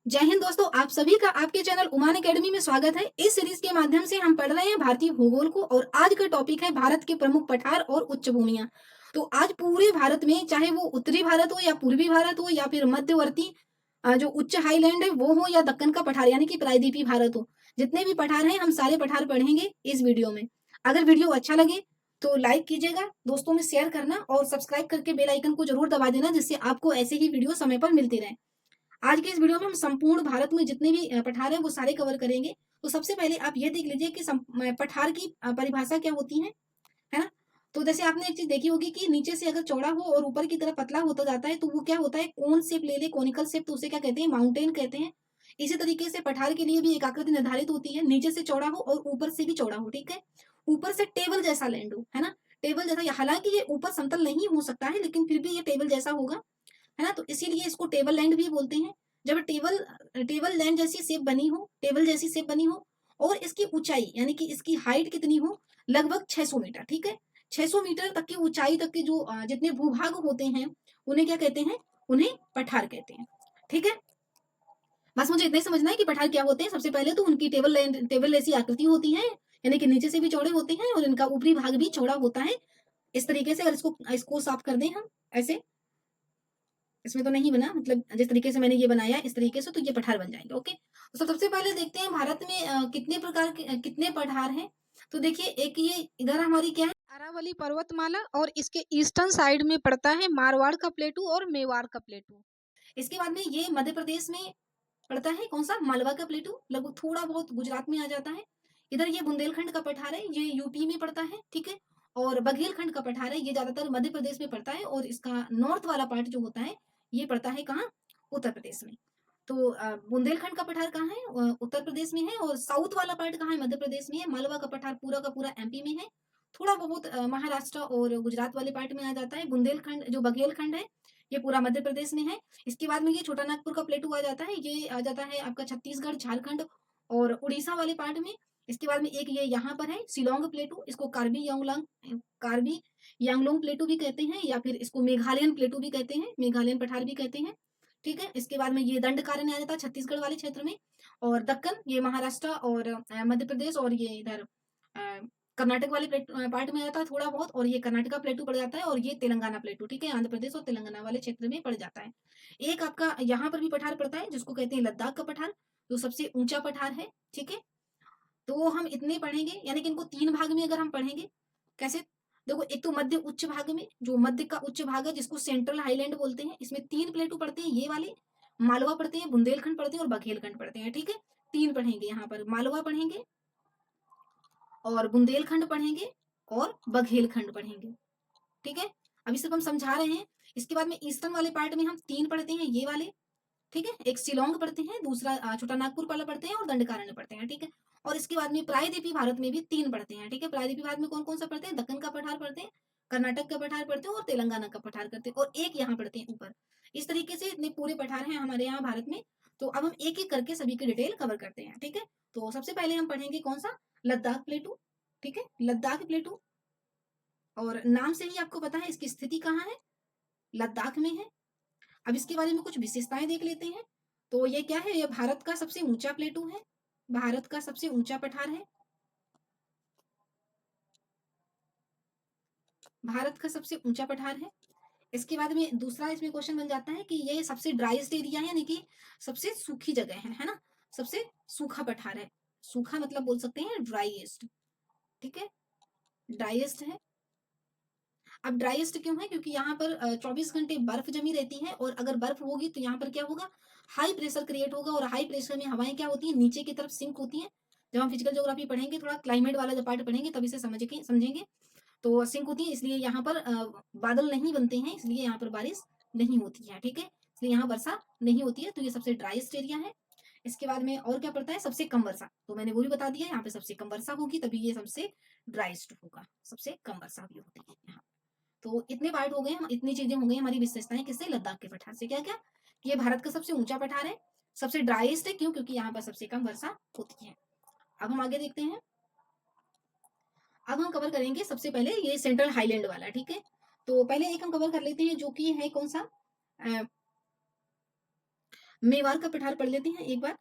जय हिंद दोस्तों, आप सभी का आपके चैनल उमान एकेडमी में स्वागत है। इस सीरीज के माध्यम से हम पढ़ रहे हैं भारतीय भूगोल को और आज का टॉपिक है भारत के प्रमुख पठार और उच्च भूमियां। तो आज पूरे भारत में, चाहे वो उत्तरी भारत हो या पूर्वी भारत हो या फिर मध्यवर्ती जो उच्च हाईलैंड है वो हो या दक्कन का पठार यानी कि प्रायद्वीपीय भारत हो, जितने भी पठार हैं हम सारे पठार पढ़ेंगे इस वीडियो में। अगर वीडियो अच्छा लगे तो लाइक कीजिएगा, दोस्तों में शेयर करना और सब्सक्राइब करके बेल आइकन को जरूर दबा देना, जिससे आपको ऐसे ही वीडियो समय पर मिलती रहे। आज के इस वीडियो में हम संपूर्ण भारत में जितने भी पठार हैं वो सारे कवर करेंगे। तो सबसे पहले आप ये देख लीजिए कि पठार की परिभाषा क्या होती है ना। तो जैसे आपने एक चीज देखी होगी कि नीचे से अगर चौड़ा हो और ऊपर की तरफ पतला होता जाता है तो वो क्या होता है, कोन शेप ले ले, कोनिकल शेप, तो उसे क्या कहते हैं, माउंटेन कहते हैं। इसी तरीके से पठार के लिए भी एक आकृति निर्धारित होती है, नीचे से चौड़ा हो और ऊपर से भी चौड़ा हो, ठीक है। ऊपर से टेबल जैसा लैंड हो, है ना। टेबल जैसा, हालांकि ये ऊपर समतल नहीं हो सकता है लेकिन फिर भी ये टेबल जैसा होगा, है ना। तो इसीलिए इसको टेबल लैंड भी बोलते हैं। जब टेबल टेबल लैंड जैसी शेप बनी हो, टेबल जैसी शेप बनी हो और इसकी ऊंचाई यानी कि इसकी हाइट कितनी हो, लगभग 600 मीटर, ठीक है। 600 मीटर तक की ऊंचाई तक के जो जितने भूभाग होते हैं उन्हें क्या कहते हैं, उन्हें पठार कहते हैं, ठीक है। बस मुझे इतना ही समझना है कि पठार क्या होते हैं। सबसे पहले तो उनकी टेबल जैसी आकृति होती है, यानी कि नीचे से भी चौड़े होते हैं और इनका ऊपरी भाग भी चौड़ा होता है। इस तरीके से अगर इसको इसको साफ कर दें हम ऐसे, इसमें तो नहीं बना, मतलब जिस तरीके से मैंने ये बनाया इस तरीके से, तो ये पठार बन जाएंगे। ओके, तो सबसे पहले देखते हैं भारत में कितने प्रकार के कितने पठार हैं। तो देखिए, एक ये इधर हमारी क्या है, अरावली पर्वतमाला, और इसके ईस्टर्न साइड में पड़ता है मारवाड़ का प्लेटू और मेवाड़ का प्लेटू। इसके बाद में ये मध्य प्रदेश में पड़ता है, कौन सा, मालवा का प्लेटू, लगभग थोड़ा बहुत गुजरात में आ जाता है। इधर ये बुंदेलखंड का पठार है, ये यूपी में पड़ता है, ठीक है। और बघेलखंड का पठार है, ये ज्यादातर मध्य प्रदेश में पड़ता है और इसका नॉर्थ वाला पार्ट जो होता है ये पड़ता है कहाँ, उत्तर प्रदेश में। तो बुंदेलखंड का पठार कहाँ है, उत्तर प्रदेश में है। और साउथ वाला पार्ट कहाँ है, मध्य प्रदेश में है। मालवा का पठार पूरा का पूरा एमपी में है। थोड़ा बहुत महाराष्ट्र और गुजरात वाले पार्ट में आ जाता है। बुंदेलखंड जो बघेलखंड है ये पूरा मध्य प्रदेश में है। इसके बाद में ये छोटा नागपुर का प्लेटू आ जाता है, ये आ जाता है आपका छत्तीसगढ़, झारखंड और उड़ीसा वाले पार्ट में। इसके बाद में एक ये यहाँ पर है शिलोंग प्लेटू, इसको कार्बी यांगलोंग प्लेटू भी कहते हैं, या फिर इसको मेघालयन प्लेटू भी कहते हैं, मेघालयन पठार भी कहते हैं, ठीक है। इसके बाद में ये दंडकारण्य आ जाता है छत्तीसगढ़ वाले क्षेत्र में। और दक्कन ये महाराष्ट्र और मध्य प्रदेश और ये इधर कर्नाटक वाले पार्ट में आता है थोड़ा बहुत, और ये कर्नाटका प्लेटू पड़ जाता है, और ये तेलंगाना प्लेटू, ठीक है, आंध्र प्रदेश और तेलंगाना वाले क्षेत्र में पड़ जाता है। एक आपका यहाँ पर भी पठार पड़ता है जिसको कहते हैं लद्दाख का पठार, जो सबसे ऊंचा पठार है, ठीक है। तो हम इतने पढ़ेंगे, यानी कि इनको तीन भाग में अगर हम पढ़ेंगे, कैसे, देखो, एक तो मध्य उच्च भाग में, जो मध्य का उच्च भाग है जिसको सेंट्रल हाईलैंड बोलते हैं, इसमें तीन प्लेटू पड़ते हैं, ये वाले मालवा पढ़ते हैं, बुंदेलखंड पढ़ते हैं और बघेलखंड पढ़ते हैं, ठीक है। तीन पढ़ेंगे यहाँ पर, मालवा पढ़ेंगे और बुंदेलखंड पढ़ेंगे और बघेलखंड पढ़ेंगे, ठीक है। अभी सिर्फ हम समझा रहे हैं। इसके बाद में ईस्टर्न वाले पार्ट में हम तीन पढ़ते हैं, ये वाले, ठीक है। एक शिलोंग पढ़ते हैं, दूसरा छोटा नागपुर वाला पढ़ते हैं और दंडकारण्य पढ़ते हैं, ठीक है। और इसके बाद में प्रायद्वीपीय भारत में भी तीन पढ़ते हैं, ठीक है। प्रायद्वीपीय भारत में कौन कौन सा पढ़ते हैं, दक्कन का पठार पढ़ते हैं, कर्नाटक का पठार पढ़ते हैं और तेलंगाना का पठार करते हैं, और एक यहाँ पढ़ते हैं ऊपर। इस तरीके से इतने पूरे पठार हैं हमारे यहाँ भारत में। तो अब हम एक एक करके सभी की डिटेल कवर करते हैं, ठीक है। तो सबसे पहले हम पढ़ेंगे कौन सा, लद्दाख प्लेटू, ठीक है, लद्दाख प्लेटू। और नाम से ही आपको पता है इसकी स्थिति कहाँ है, लद्दाख में है। अब इसके बारे में कुछ विशेषताएं देख लेते हैं। तो ये क्या है, ये भारत का सबसे ऊंचा प्लेटू है, भारत का सबसे ऊंचा पठार है, भारत का सबसे ऊंचा पठार है। इसके बाद में दूसरा इसमें क्वेश्चन बन जाता है कि ये सबसे ड्राइस्ट एरिया है, यानी कि सबसे सूखी जगह है ना, सबसे सूखा पठार है। सूखा मतलब बोल सकते हैं ड्राईएस्ट, ठीक है, ड्राईएस्ट है। अब ड्राईएस्ट क्यों है, क्योंकि यहाँ पर 24 घंटे बर्फ जमी रहती है, और अगर बर्फ होगी तो यहाँ पर क्या होगा, हाई प्रेशर क्रिएट होगा, और हाई प्रेशर में हवाएं क्या होती है, नीचे की तरफ सिंक होती हैं। जब हम फिजिकल ज्योग्राफी पढ़ेंगे, थोड़ा क्लाइमेट वाला जब पार्ट पढ़ेंगे तब इसे समझेंगे। तो सिंक होती है, इसलिए यहाँ पर बादल नहीं बनते हैं, इसलिए यहाँ पर बारिश नहीं होती है, ठीक है। इसलिए यहाँ वर्षा नहीं होती है, तो ये सबसे ड्राइस्ट एरिया है। इसके बाद में और क्या पड़ता है, सबसे कम वर्षा, तो मैंने वो भी बता दिया, यहाँ पे सबसे कम वर्षा होगी तभी ये सबसे ड्राइस्ट होगा, सबसे कम वर्षा भी होती है यहाँ। तो इतने पार्ट हो गए, हम इतनी चीजें हो गई हमारी विशेषताएं, किससे, लद्दाख के पठार से। क्या क्या, ये भारत का सबसे ऊंचा पठार है, सबसे ड्राइस्ट है, क्यों, क्योंकि यहाँ पर सबसे कम वर्षा होती है। अब हम आगे देखते हैं। अब हम कवर करेंगे सबसे पहले ये सेंट्रल हाईलैंड वाला, ठीक है। तो पहले एक हम कवर कर लेते हैं जो कि है कौन सा, मेवाड़ का पठार पढ़ लेते हैं एक बार।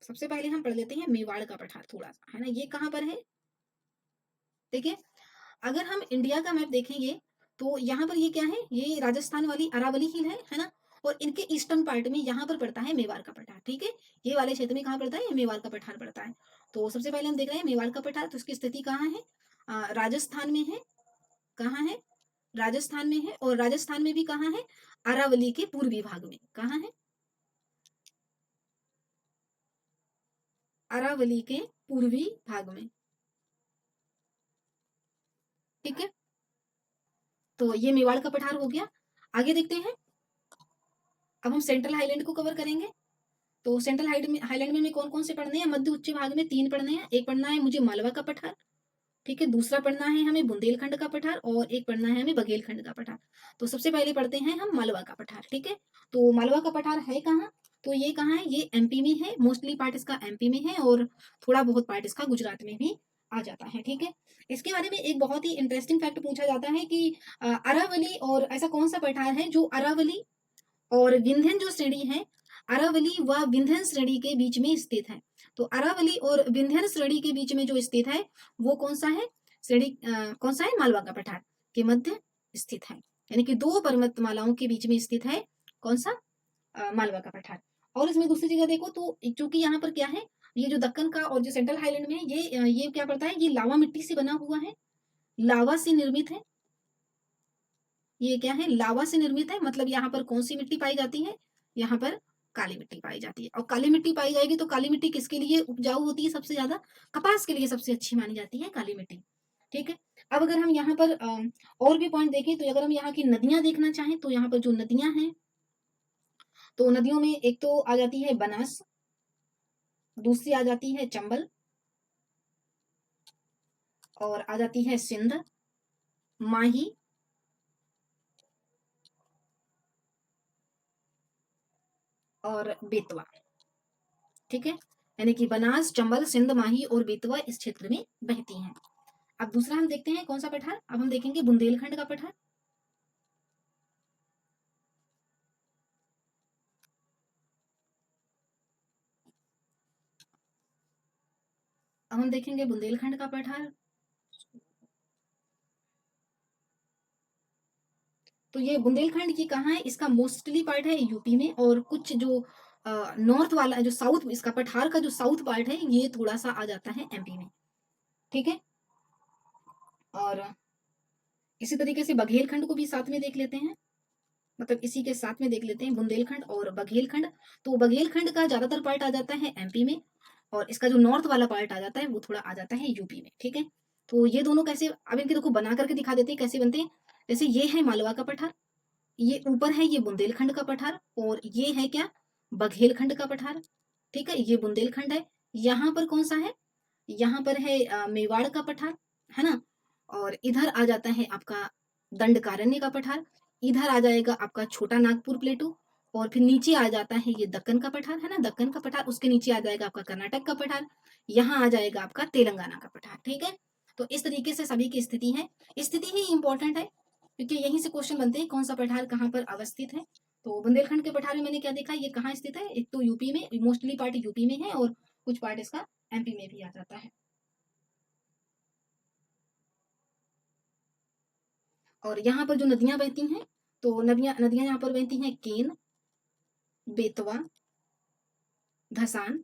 सबसे पहले हम पढ़ लेते हैं मेवाड़ का पठार थोड़ा सा, है ना। ये कहाँ पर है, देखिए अगर हम इंडिया का मैप देखेंगे तो यहाँ पर ये क्या है, ये राजस्थान वाली अरावली हिल है ना। और इनके ईस्टर्न पार्ट में यहाँ पर पड़ता है मेवाड़ का पठार, ठीक है। ये वाले क्षेत्र में कहाँ पड़ता है, ये मेवाड़ का पठार पड़ता है। तो सबसे पहले हम देख रहे हैं मेवाड़ का पठार, तो उसकी स्थिति कहाँ है, राजस्थान में है। कहाँ है, राजस्थान में है। और राजस्थान में भी कहाँ है, अरावली के पूर्वी भाग में। कहाँ है, अरावली के पूर्वी भाग में, ठीक है। तो ये मेवाड़ का पठार हो गया। आगे देखते हैं, अब हम सेंट्रल हाईलैंड को कवर करेंगे। तो सेंट्रल हाईलैंड में हमें कौन कौन से पढ़ने हैं, मध्य उच्च भाग में 3 पढ़ने हैं। एक पढ़ना है मुझे मालवा का पठार, ठीक है। दूसरा पढ़ना है हमें बुंदेलखंड का पठार, और एक पढ़ना है हमें बघेलखंड का पठार। तो सबसे पहले पढ़ते हैं हम मालवा का पठार, ठीक है। तो मालवा का पठार है कहाँ, तो ये कहाँ है, ये एमपी में है। मोस्टली पार्ट इसका एमपी में है और थोड़ा बहुत पार्ट इसका गुजरात में भी आ जाता है, ठीक है। इसके बारे में एक बहुत ही इंटरेस्टिंग फैक्ट पूछा जाता है कि अरावली और ऐसा कौन सा पठार है जो अरावली और विंध्यन जो श्रेणी है, अरावली व विंध्यन श्रेणी के बीच में स्थित है। तो अरावली और विंध्यन श्रेणी के बीच में जो स्थित है वो कौन सा है, श्रेणी कौन सा है, मालवा का पठार के मध्य स्थित है। यानी कि 2 पर्वतमालाओं के बीच में स्थित है कौन सा, मालवा का पठार। और इसमें दूसरी जगह देखो तो चूंकि यहाँ पर क्या है, ये जो दक्कन का और जो सेंट्रल हाईलैंड में है, ये क्या पड़ता है, ये लावा मिट्टी से बना हुआ है, लावा से निर्मित है। ये क्या है, लावा से निर्मित है। मतलब यहाँ पर कौन सी मिट्टी पाई जाती है, यहाँ पर काली मिट्टी पाई जाती है। और काली मिट्टी पाई जाएगी तो काली मिट्टी किसके लिए उपजाऊ होती है सबसे ज्यादा, कपास के लिए सबसे अच्छी मानी जाती है काली मिट्टी, ठीक है। अब अगर हम यहाँ पर और भी पॉइंट देखें, तो अगर हम यहाँ की नदियां देखना चाहें तो यहाँ पर जो नदियां हैं, तो नदियों में एक तो आ जाती है बनास, दूसरी आ जाती है चंबल, और आ जाती है सिंध, माही, और बेतवा, ठीक है। यानी कि बनास, चंबल, सिंध, माही और बेतवा इस क्षेत्र में बहती हैं। अब दूसरा हम देखते हैं कौन सा पठार, अब हम देखेंगे बुंदेलखंड का पठार। अब हम देखेंगे बुंदेलखंड का पठार। तो ये बुंदेलखंड की कहाँ है, इसका मोस्टली पार्ट है यूपी में, और कुछ जो नॉर्थ वाला जो साउथ, इसका पठार का जो साउथ पार्ट है ये थोड़ा सा आ जाता है एमपी में, ठीक है। और इसी तरीके से बघेलखंड को भी साथ में देख लेते हैं, मतलब इसी के साथ में देख लेते हैं बुंदेलखंड और बघेलखंड। तो बघेलखंड का ज्यादातर पार्ट आ जाता है एमपी में, और इसका जो नॉर्थ वाला पार्ट आ जाता है वो थोड़ा आ जाता है यूपी में, ठीक है। तो ये दोनों कैसे, अब इनके देखो बना करके दिखा देते हैं कैसे बनते हैं। जैसे ये है मालवा का पठार, ये ऊपर है ये बुंदेलखंड का पठार, और ये है क्या, बघेलखंड का पठार, ठीक है। ये बुंदेलखंड है। यहाँ पर कौन सा है, यहाँ पर है मेवाड़ का पठार, है ना। और इधर आ जाता है आपका दंडकारण्य का पठार, इधर आ जाएगा आपका छोटा नागपुर प्लेटू, और फिर नीचे आ जाता है ये दक्कन का पठार, है ना, दक्कन का पठार। उसके नीचे आ जाएगा आपका कर्नाटक का पठार, यहाँ आ जाएगा आपका तेलंगाना का पठार, ठीक है। तो इस तरीके से सभी की स्थिति है, स्थिति ही इंपॉर्टेंट है, क्योंकि यहीं से क्वेश्चन बनते हैं कौन सा पठार कहाँ पर अवस्थित है। तो बुंदेलखंड के पठार में मैंने क्या देखा, ये कहाँ स्थित है, एक तो यूपी में, मोस्टली पार्ट यूपी में है, और कुछ पार्ट इसका एमपी में भी आ जाता है। और यहाँ पर जो नदियां बहती हैं, तो नदियां नदियां यहाँ पर बहती हैं केन, बेतवा, धसान।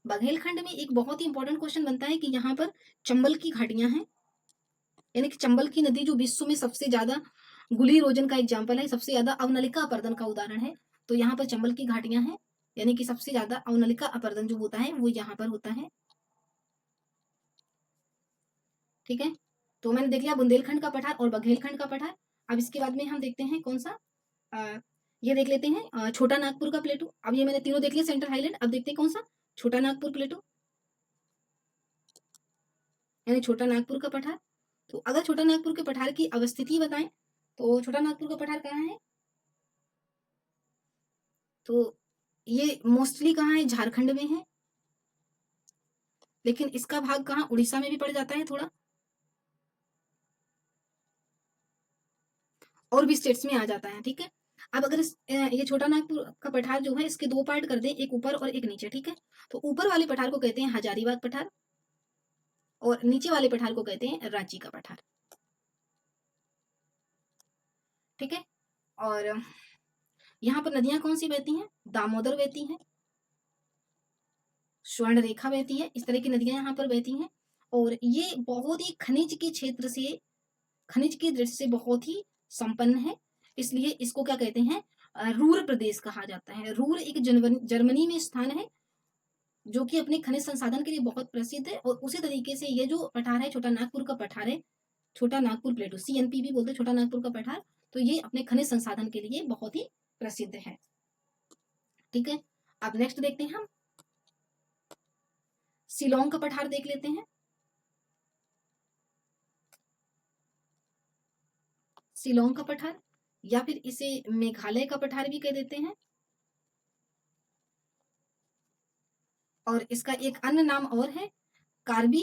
बघेलखंड में एक बहुत ही इंपॉर्टेंट क्वेश्चन बनता है कि यहाँ पर चंबल की घाटियां हैं, यानी कि चंबल की नदी जो विश्व में सबसे ज्यादा गुली रोजन का एग्जाम्पल है, सबसे ज्यादा अवनलिका अपर्दन का उदाहरण है। तो यहाँ पर चंबल की घाटियां हैं, यानी कि सबसे ज्यादा अवनलिका अपर्दन जो होता है वो यहाँ पर होता है, ठीक है। तो मैंने देख लिया बुंदेलखंड का पठार और बघेलखंड का पठार। अब इसके बाद में हम देखते हैं कौन सा, ये देख लेते हैं छोटा नागपुर का प्लेटू। अब ये मैंने तीनों देख लिया सेंट्रल हाईलैंड, अब देखते हैं कौन सा, छोटा नागपुर प्लेटू, यानी छोटा नागपुर का पठार। तो अगर छोटा नागपुर के पठार की अवस्थिति बताएं, तो छोटा नागपुर का पठार कहाँ है, तो ये मोस्टली कहाँ है, झारखंड में है, लेकिन इसका भाग कहाँ, उड़ीसा में भी पड़ जाता है थोड़ा। और भी स्टेट्स में आ जाता है, ठीक है। अब अगर ये छोटा नागपुर का पठार जो है इसके 2 पार्ट कर दें, एक ऊपर और एक नीचे, ठीक है। तो ऊपर वाले पठार को कहते हैं हजारीबाग पठार और नीचे वाले पठार को कहते हैं रांची का पठार, ठीक है। और यहाँ पर नदियां कौन सी बहती हैं? दामोदर बहती है, स्वर्ण रेखा बहती है, इस तरह की नदियां यहाँ पर बहती हैं। और ये बहुत ही खनिज के क्षेत्र से, खनिज की दृष्टि से बहुत ही संपन्न है, इसलिए इसको क्या कहते हैं? रूर प्रदेश कहा जाता है। रूर एक जर्मनी में स्थान है जो कि अपने खनिज संसाधन के लिए बहुत प्रसिद्ध है। और उसी तरीके से ये जो पठार है छोटा नागपुर का पठार है, छोटा नागपुर प्लेटू, CNP भी बोलते हैं छोटा नागपुर का पठार, तो ये अपने खनिज संसाधन के लिए बहुत ही प्रसिद्ध है, ठीक है। अब नेक्स्ट देखते हैं हम शिलोंग का पठार देख लेते हैं। शिलोंग का पठार या फिर इसे मेघालय का पठार भी कह देते हैं। और इसका एक अन्य नाम और है कार्बी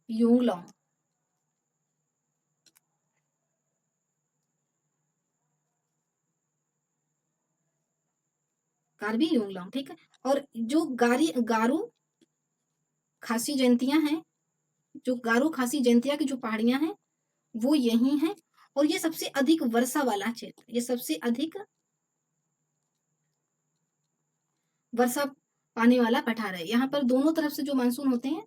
योंगलोंग, कार्बी योंगलोंग, ठीक है। और जो गारो खासी जयंतियां हैं, जो गारो खासी जयंतिया की जो पहाड़ियां हैं वो यही हैं। और ये सबसे अधिक वर्षा वाला क्षेत्र, ये सबसे अधिक वर्षा पाने वाला पठार है। यहाँ पर दोनों तरफ से जो मानसून होते हैं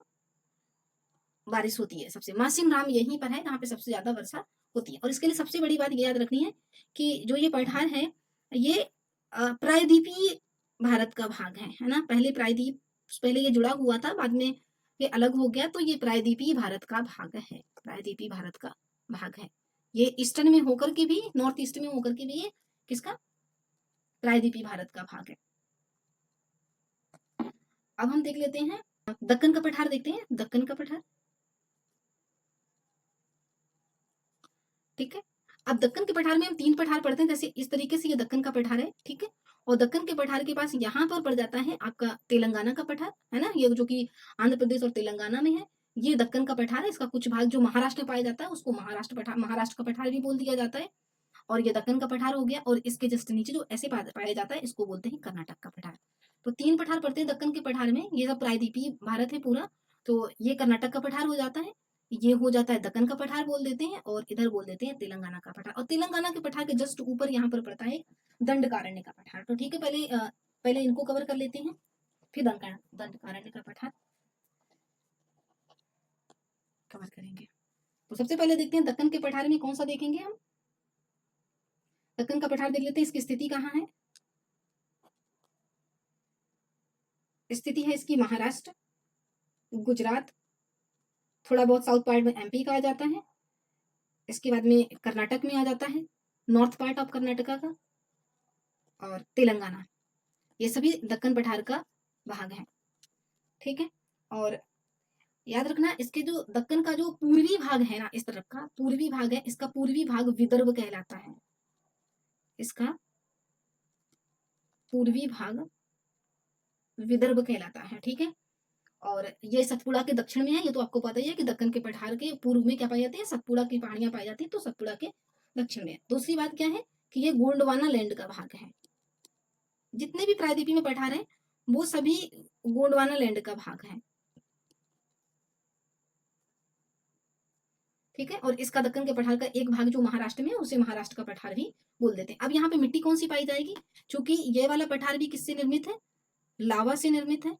बारिश होती है। सबसे मासिम राम यहीं पर है जहाँ पे सबसे ज्यादा वर्षा होती है। और इसके लिए सबसे बड़ी बात ये याद रखनी है कि जो ये पठार है ये प्रायद्वीपीय भारत का भाग है ना। पहले ये जुड़ा हुआ था, बाद में ये अलग हो गया, तो ये प्रायद्वीपीय भारत का भाग है, प्रायद्वीपीय भारत का भाग है। ये ईस्टर्न में होकर के भी, नॉर्थ ईस्ट में होकर के भी ये किसका? प्रायद्वीपीय भारत का भाग है। अब हम देख लेते हैं दक्कन का पठार, देखते हैं दक्कन का पठार, ठीक है। अब दक्कन के पठार में हम 3 पठार पढ़ते हैं, जैसे इस तरीके से ये दक्कन का पठार है, ठीक है। और दक्कन के पठार के पास यहाँ पर पड़ जाता है आपका तेलंगाना का पठार, है ना, ये जो कि आंध्र प्रदेश और तेलंगाना में है। ये दक्कन का पठार है, इसका कुछ भाग जो महाराष्ट्र में पाया जाता है उसको महाराष्ट्र का पठार भी बोल दिया जाता है। और ये दक्कन का पठार हो गया। और इसके जस्ट नीचे जो ऐसे पाया जाता है इसको बोलते हैं कर्नाटक का पठार। तो 3 पठार पड़ते हैं दक्कन के पठार में, ये सब प्रायद्वीपीय भारत है पूरा। तो ये कर्नाटक का पठार हो जाता है, ये हो जाता है दक्कन का पठार बोल देते हैं, और इधर बोल देते हैं तेलंगाना का पठार। और तेलंगाना के पठार के जस्ट ऊपर यहाँ पर पड़ता है दंडकारण्य का पठार। तो ठीक है, पहले इनको कवर कर लेते हैं, फिर दंडकारण्य का पठार कवर करेंगे। तो सबसे पहले देखते हैं दक्कन के पठार में कौन सा देखेंगे हम। दक्कन का पठार देख लेते हैं, इसकी स्थिति कहाँ है। स्थिति है इसकी महाराष्ट्र, गुजरात, थोड़ा बहुत साउथ पार्ट में MP का आ जाता है, इसके बाद में कर्नाटक में आ जाता है, नॉर्थ पार्ट ऑफ कर्नाटका का, और तेलंगाना। ये सभी दक्कन पठार का भाग है, ठीक है। और याद रखना इसके जो दक्कन का जो पूर्वी भाग है ना, इस तरफ का पूर्वी भाग है, इसका पूर्वी भाग विदर्भ कहलाता है। इसका पूर्वी भाग विदर्भ कहलाता है, ठीक है। और ये सतपुड़ा के दक्षिण में है, ये तो आपको पता ही है कि दक्कन के पठार के पूर्व में क्या पाई जाती है, सतपुड़ा की पहाड़ियां पाई जाती है, तो सतपुड़ा के दक्षिण में। दूसरी बात क्या है कि ये गोंडवाना लैंड का भाग है। जितने भी प्रायद्वीपीय में पठार है वो सभी गोंडवाना लैंड का भाग है, ठीक है। और इसका दक्कन के पठार का एक भाग जो महाराष्ट्र में है उसे महाराष्ट्र का पठार भी बोल देते हैं। अब यहाँ पे मिट्टी कौन सी पाई जाएगी, क्योंकि ये वाला पठार भी किससे निर्मित है, लावा से निर्मित है।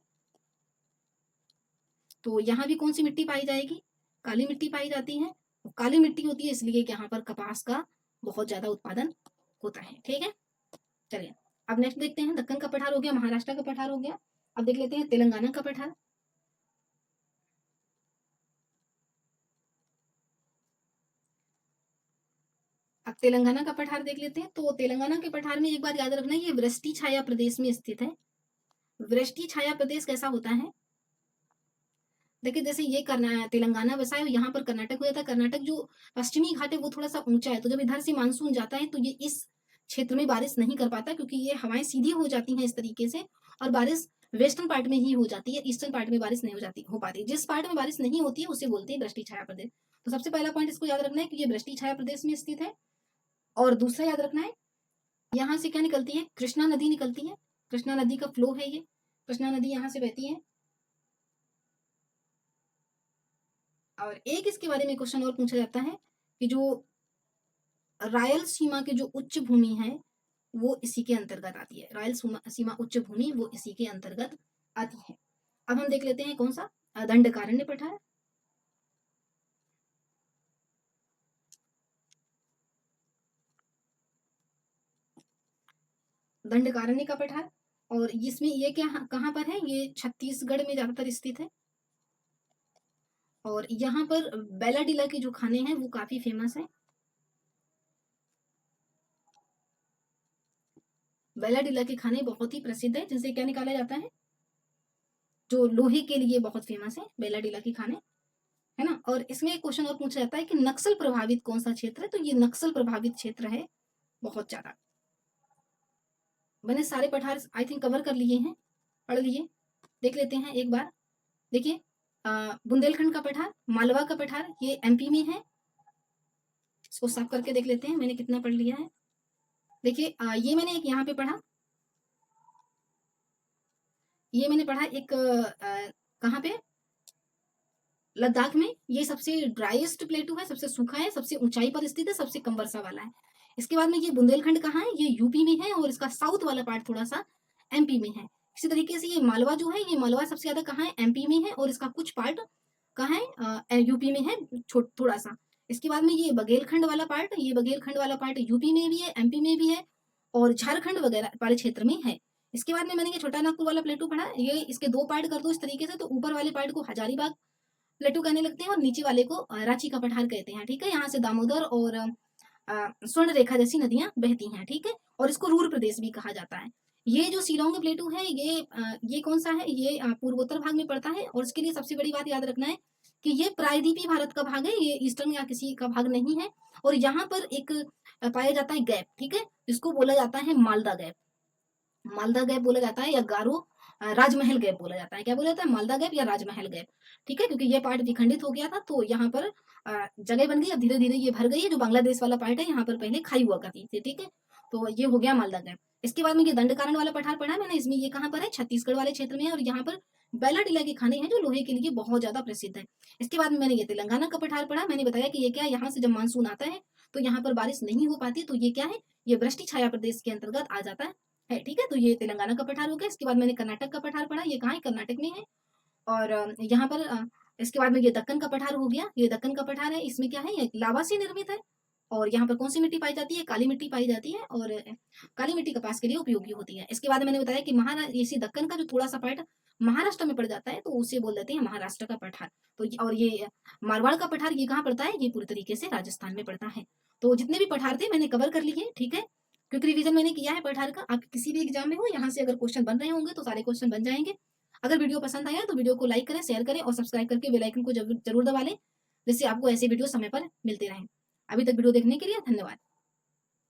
तो यहाँ भी कौन सी मिट्टी पाई जाएगी, काली मिट्टी पाई जाती है। काली मिट्टी होती है इसलिए यहाँ पर कपास का बहुत ज्यादा उत्पादन होता है, ठीक है। चलिए अब नेक्स्ट देखते हैं, दक्कन का पठार हो गया, महाराष्ट्र का पठार हो गया। अब देख लेते हैं तेलंगाना का पठार। अब तेलंगाना का पठार देख लेते हैं। तो तेलंगाना के पठार में एक बात याद रखना, ये वृष्टि छाया प्रदेश में स्थित है। वृष्टि छाया प्रदेश कैसा होता है, देखिए जैसे ये तेलंगाना बसा है, यहाँ पर कर्नाटक हो जाता है। कर्नाटक जो पश्चिमी घाट है वो थोड़ा सा ऊंचा है, तो जब इधर से मानसून जाता है तो ये इस क्षेत्र में बारिश नहीं कर पाता, क्योंकि ये हवाएं सीधी हो जाती हैं इस तरीके से, और बारिश वेस्टर्न पार्ट में ही हो जाती है, ईस्टर्न पार्ट में बारिश नहीं हो पाती। जिस पार्ट में बारिश नहीं होती है उसे बोलते हैं वृष्टि छाया प्रदेश। तो सबसे पहला पॉइंट इसको याद रखना है कि ये वृष्टि छाया प्रदेश में स्थित है। और दूसरा याद रखना है, यहाँ से क्या निकलती है, कृष्णा नदी निकलती है, कृष्णा नदी का फ्लो है ये, कृष्णा नदी यहाँ से बहती है। और एक इसके बारे में क्वेश्चन और पूछा जाता है कि जो रायलसीमा के जो उच्च भूमि है वो इसी के अंतर्गत आती है, रायलसीमा उच्च भूमि वो इसी के अंतर्गत आती है। अब हम देख लेते हैं कौन सा, दंडकारण्य पठार। दंडकारण्य का पठार, और इसमें ये क्या कहाँ पर है, ये छत्तीसगढ़ में ज्यादातर स्थित है। और यहाँ पर बेलाडीला के जो खाने हैं वो काफी फेमस है। बेलाडीला के खाने बहुत ही प्रसिद्ध है, जिनसे क्या निकाला जाता है, जो लोहे के लिए बहुत फेमस है बेलाडीला के खाने, है ना। और इसमें एक क्वेश्चन और पूछा जाता है कि नक्सल प्रभावित कौन सा क्षेत्र है, तो ये नक्सल प्रभावित क्षेत्र है बहुत ज्यादा। मैंने सारे पठार आई थिंक कवर कर लिए हैं, पढ़ लिए। देख लेते हैं एक बार। देखिए, बुंदेलखंड का पठार, मालवा का पठार, ये एमपी में है। इसको साफ करके देख लेते हैं मैंने कितना पढ़ लिया है। देखिए, ये मैंने एक यहाँ पे पढ़ा, ये मैंने पढ़ा एक कहाँ पे, लद्दाख में। ये सबसे ड्राइएस्ट प्लेटू है, सबसे सूखा है, सबसे ऊंचाई पर स्थित है, सबसे कम वर्षा वाला है। इसके बाद में ये बुंदेलखंड कहाँ है, ये यूपी में है, और इसका साउथ वाला पार्ट थोड़ा सा एमपी में है। इसी तरीके से ये मालवा जो है, ये मालवा सबसे ज्यादा कहाँ है, एमपी में है, और इसका कुछ पार्ट कहाँ है, यूपी में है, थोड़ा सा। इसके बाद में ये बघेलखंड वाला पार्ट, ये बघेलखंड वाला पार्ट यूपी में भी है, एमपी में भी है, और झारखंड वगैरह वाले क्षेत्र में है। इसके बाद में मैंने ये छोटा नागपुर वाला प्लेटू पढ़ा, ये इसके दो पार्ट कर दो इस तरीके से, तो ऊपर वाले पार्ट को हजारीबाग प्लेटू कहने लगते हैं, और नीचे वाले को रांची का पठार कहते हैं, ठीक है। यहाँ से दामोदर और स्वर्ण रेखा जैसी नदियां बहती हैं, ठीक है। और इसको रूर प्रदेश भी कहा जाता है। ये जो शिलोंग प्लेटू है, ये कौन सा है, ये पूर्वोत्तर भाग में पड़ता है। और इसके लिए सबसे बड़ी बात याद रखना है कि ये प्रायद्वीपीय भारत का भाग है, ये ईस्टर्न या किसी का भाग नहीं है। और यहाँ पर एक पाया जाता है गैप, ठीक है, जिसको बोला जाता है मालदा गैप। मालदा गैप बोला जाता है, या गारो राजमहल गैप बोला जाता है। क्या बोला जाता है, मालदा गैप या राजमहल गैप, ठीक है। क्योंकि ये पार्ट विखंडित हो गया था, तो यहाँ पर जगह बन गई, अब धीरे धीरे ये भर गई है। जो बांग्लादेश वाला पार्ट है, यहाँ पर पहले खाई हुआ करती थी, ठीक है। तो ये हो गया मालदा गैप। इसके बाद में ये दंडकारण्य वाला पठार पढ़ा मैंने, इसमें ये कहाँ पर है, छत्तीसगढ़ वाले क्षेत्र में है, और यहाँ पर बेलाडीला के खाने हैं जो लोहे के लिए बहुत ज्यादा प्रसिद्ध है। इसके बाद में मैंने ये तेलंगाना का पठार पढ़ा, मैंने बताया कि ये क्या है, यहाँ से जब मानसून आता है तो यहाँ पर बारिश नहीं हो पाती, तो ये क्या है, ये वृष्टि छाया प्रदेश के अंतर्गत आ जाता है, ठीक है। तो ये तेलंगाना का पठार हो गया। इसके बाद मैंने कर्नाटक का पठार पढ़ा, ये कहाँ है, कर्नाटक में है। और यहाँ पर इसके बाद में ये दक्कन का पठार हो गया, ये दक्कन का पठार है, इसमें क्या है, ये लावा से निर्मित है। और यहाँ पर कौन सी मिट्टी पाई जाती है, काली मिट्टी पाई जाती है, और काली मिट्टी कपास के लिए उपयोगी होती है। इसके बाद मैंने बताया कि इसी दक्कन का जो थोड़ा सा पार्ट महाराष्ट्र में पड़ जाता है, तो उसे बोल देते हैं महाराष्ट्र का पठार। तो और ये मारवाड़ का पठार ये कहाँ पड़ता है, ये पूरी तरीके से राजस्थान में पड़ता है। तो जितने भी पठार थे मैंने कवर कर लिए, ठीक है, क्योंकि रिवीजन मैंने किया है पठार का। आप किसी भी एग्जाम में हो, यहाँ से अगर क्वेश्चन बन रहे होंगे तो सारे क्वेश्चन बन जाएंगे। अगर वीडियो पसंद आया तो वीडियो को लाइक करें, शेयर करें, और सब्सक्राइब करके बेल आइकन को जरूर दबा लें, जिससे आपको ऐसे वीडियो समय पर मिलते रहें। अभी तक वीडियो देखने के लिए धन्यवाद।